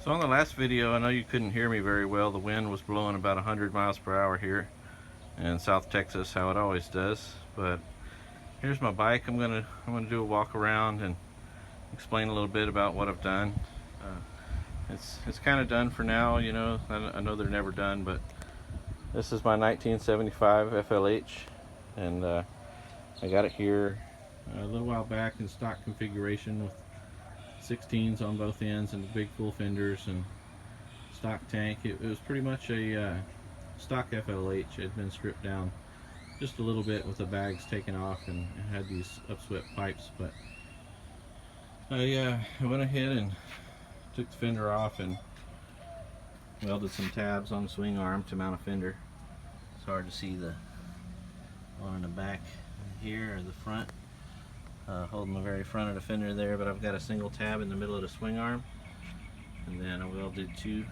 So on the last video, I know you couldn't hear me very well. The wind was blowing about 100 miles per hour here in South Texas, how it always does. But here's my bike. I'm gonna do a walk around and explain a little bit about what I've done. It's kind of done for now, you know. I know they're never done, but this is my 1975 FLH, and I got it here a little while back in stock configuration with 16s on both ends and the big full fenders and stock tank. It was pretty much a stock FLH. It had been stripped down just a little bit with the bags taken off, and it had these upswept pipes. But I went ahead and took the fender off and welded some tabs on the swing arm to mount a fender. It's hard to see the one in the back here or the front, holding the very front of the fender there, but I've got a single tab in the middle of the swing arm, and then I welded two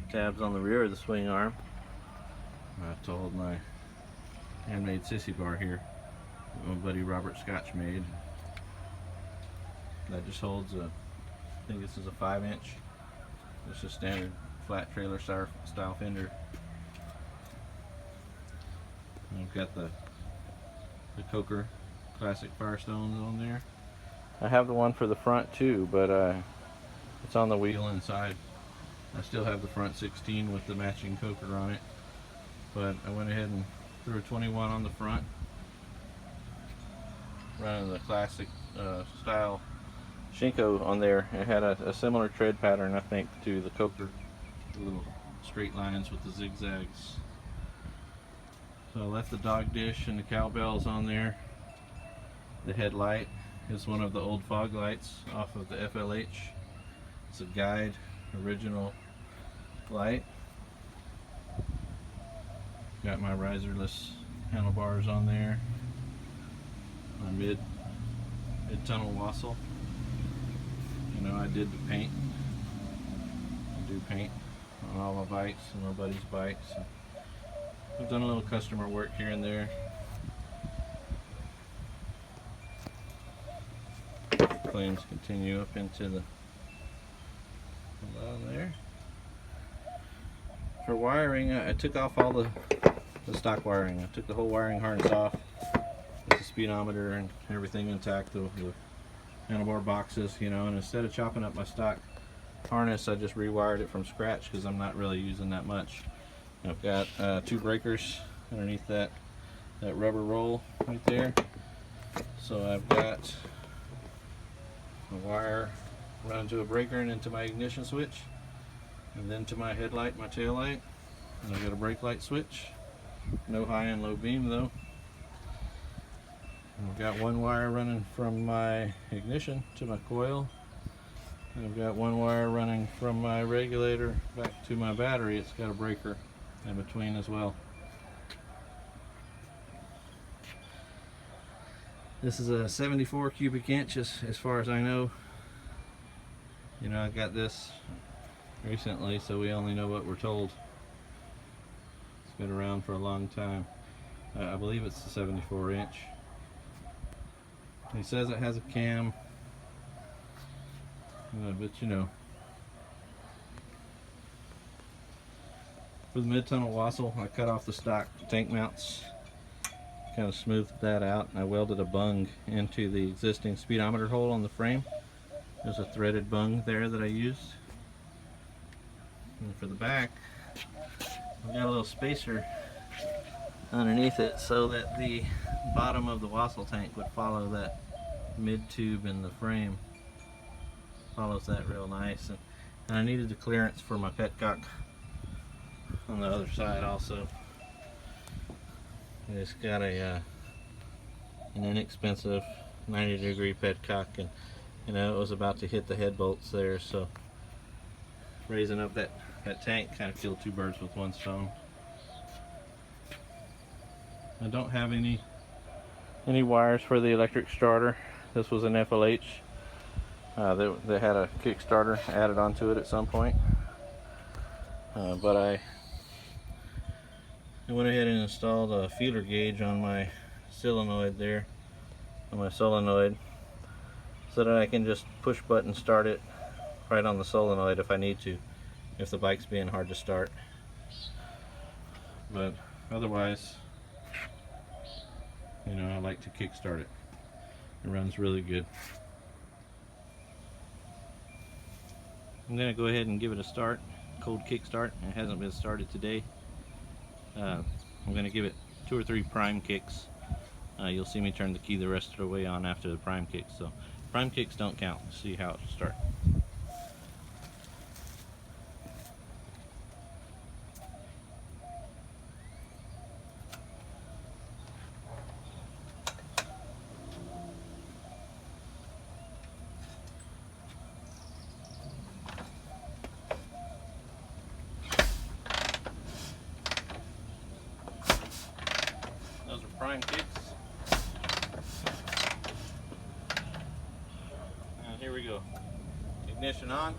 tabs on the rear of the swing arm to hold my handmade sissy bar here that my buddy Robert Scotch made. That just holds a, I think this is a 5-inch. It's a standard flat trailer style fender. And I've got the Coker Classic Firestones on there. I have the one for the front too, but it's on the wheel inside. I still have the front 16 with the matching Coker on it, but I went ahead and threw a 21 on the front, running the classic style Shinko on there. It had a similar tread pattern, I think, to the Coker, the little straight lines with the zigzags. So I left the dog dish and the cowbells on there. The headlight is one of the old fog lights off of the FLH. It's a Guide original light. Got my riserless handlebars on there. My mid tunnel wassail. You know, I did the paint. I do paint on all my bikes and my buddy's bikes. I've done a little customer work here and there. Flames continue up into the bottom there. For wiring, I took off all the stock wiring. I took the whole wiring harness off with the speedometer and everything intact, the handlebar boxes, you know, and instead of chopping up my stock harness, I just rewired it from scratch because I'm not really using that much. I've got two breakers underneath that rubber roll right there. So I've got a wire running to a breaker and into my ignition switch, and then to my headlight, my tail light, and I've got a brake light switch. No high and low beam though. And I've got one wire running from my ignition to my coil. And I've got one wire running from my regulator back to my battery. It's got a breaker in between as well. This is a 74 cubic inch as far as I know. You know, I got this recently, so we only know what we're told. It's been around for a long time. I believe it's a 74 inch. He says it has a cam, but you know. For the mid-tunnel wassail, I cut off the stock tank mounts, kind of smoothed that out, and I welded a bung into the existing speedometer hole on the frame. There's a threaded bung there that I used. And for the back, I've got a little spacer underneath it so that the bottom of the wassail tank would follow that mid tube in the frame. Follows that real nice. And I needed the clearance for my petcock on the other side also. It's got an inexpensive 90-degree petcock, and you know, it was about to hit the head bolts there, so raising up that tank kind of killed two birds with one stone. I don't have any wires for the electric starter. This was an FLH. They had a Kickstarter added onto it at some point, but I went ahead and installed a feeler gauge on my solenoid there, on my solenoid, so that I can just push button start it right on the solenoid if I need to, if the bike's being hard to start. But otherwise, you know, I like to kick start it. It runs really good. I'm going to go ahead and give it a start, cold kick start. It hasn't been started today. I'm going to give it 2 or 3 prime kicks. You'll see me turn the key the rest of the way on after the prime kicks. So prime kicks don't count. See how it starts. Those are prime kicks. And here we go. Ignition on.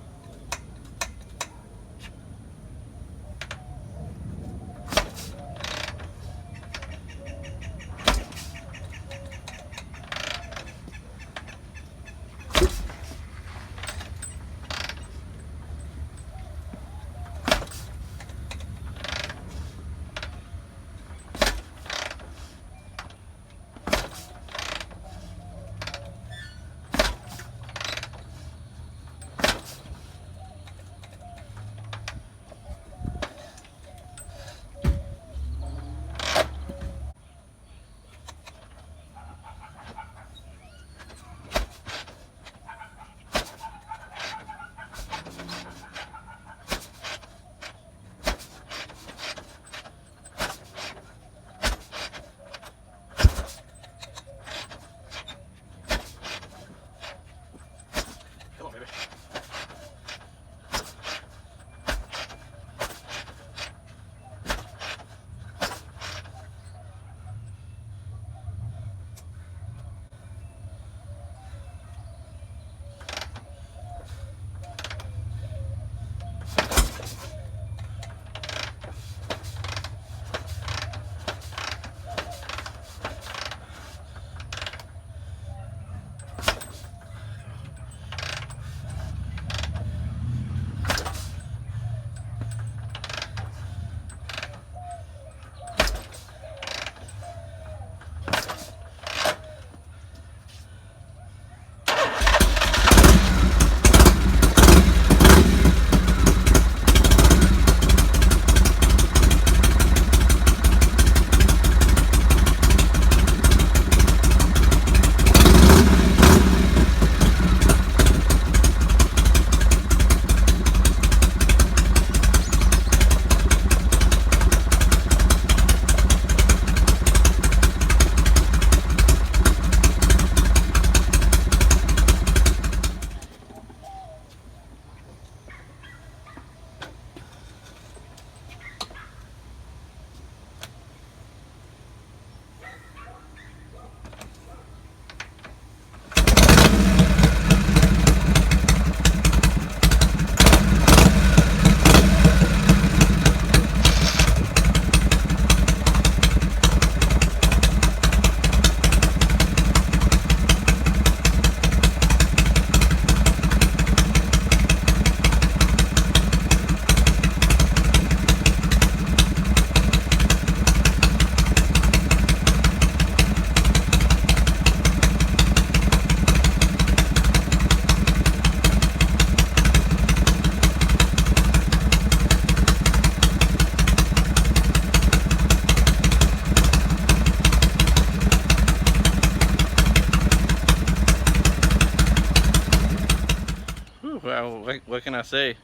Well, what can I say?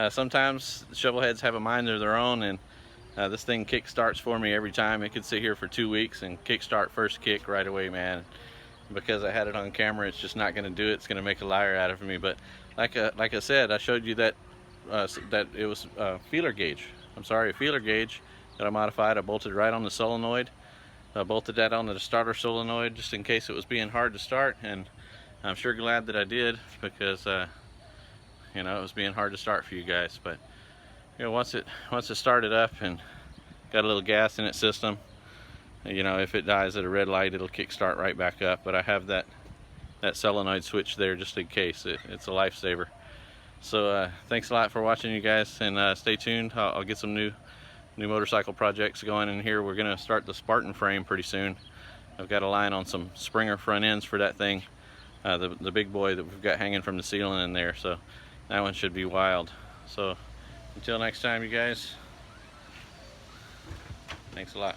Sometimes shovelheads have a mind of their own, and this thing kick starts for me every time. It could sit here for 2 weeks and kick start first kick right away, man. Because I had it on camera, it's just not going to do it. It's going to make a liar out of me. But like I said, I showed you that that it was a feeler gauge. I'm sorry, a feeler gauge that I modified. I bolted right on the solenoid. I bolted that onto the starter solenoid just in case it was being hard to start, and I'm sure glad that I did, because you know, it was being hard to start for you guys. But you know, once it started up and got a little gas in its system, you know, if it dies at a red light, it'll kick start right back up. But I have that solenoid switch there just in case. It's a lifesaver. So thanks a lot for watching, you guys, and stay tuned. I'll get some new motorcycle projects going in here. We're gonna start the Spartan frame pretty soon. I've got a line on some Springer front ends for that thing, the big boy that we've got hanging from the ceiling in there. So that one should be wild. So until next time, you guys, thanks a lot.